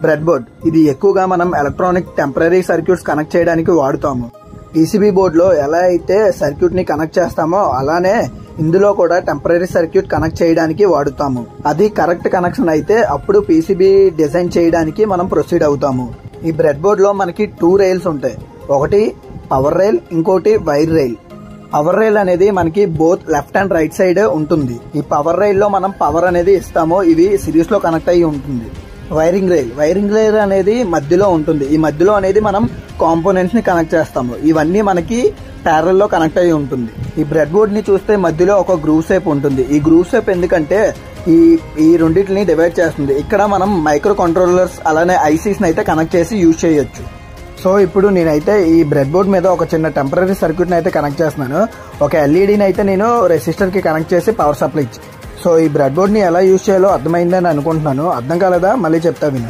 Bread board ఇది ఎక్కువగా మనం ఎలక్ట్రానిక్ టెంపరరీ సర్క్యూట్స్ కనెక్ట్ చేయడానికి వాడుతాము. పీసీబీ బోర్డులో ఎలా అయితే సర్క్యూట్ ని కనెక్ట్ చేస్తామో అలానే ఇందులో కూడా టెంపరరీ సర్క్యూట్ కనెక్ట్ చేయడానికి వాడుతాము. అది కరెక్ట్ కనెక్షన్ అయితే అప్పుడు పీసీబీ డిజైన్ చేయడానికి మనం ప్రొసీడ్ అవుతాము. ఈ బ్రెడ్ బోర్డ్ లో మనకి 2 రైల్స్ ఉంటాయి. ఒకటి పవర్ రైల్, ఇంకోటి వైర్ రైల్. పవర్ రైల్ అనేది మనకి both left and right side ఉంటుంది. ఈ పవర్ రైల్ లో మనం పవర్ అనేది ఇస్తాము, ఇవి సిరీస్ లో కనెక్ట్ అయ్యి ఉంటుంది. వైరింగ్ రైల్ అనేది మధ్యలో ఉంటుంది. ఈ మధ్యలో అనేది మనం కాంపోనెంట్స్ ని కనెక్ట్ చేస్తాము. ఇవన్నీ మనకి ప్యారల్ లో కనెక్ట్ అయ్యి ఉంటుంది. ఈ బ్రెడ్ బోర్డ్ ని చూస్తే మధ్యలో ఒక గ్రూవ్ షేప్ ఉంటుంది. ఈ గ్రూవ్ షేప్ ఎందుకంటే ఈ రెండింటిని డివైడ్ చేస్తుంది. ఇక్కడ మనం మైక్రో కంట్రోలర్స్ అలానే ఐసీస్ అయితే కనెక్ట్ చేసి యూజ్ చేయొచ్చు. సో ఇప్పుడు నేనైతే ఈ బ్రెడ్ బోర్డ్ మీద ఒక చిన్న టెంపరరీ సర్క్యూట్ ని అయితే కనెక్ట్ చేస్తున్నాను. ఒక ఎల్ఈడిని అయితే నేను రెసిస్టర్ కి కనెక్ట్ చేసి పవర్ సప్లై ఇచ్చి. సో ఈ బ్రెడ్ బోర్డ్ ని ఎలా యూజ్ చేయాలో అర్థమైందని అనుకుంటున్నాను. అర్థం కాలేదా? మళ్ళీ చెప్తా విను.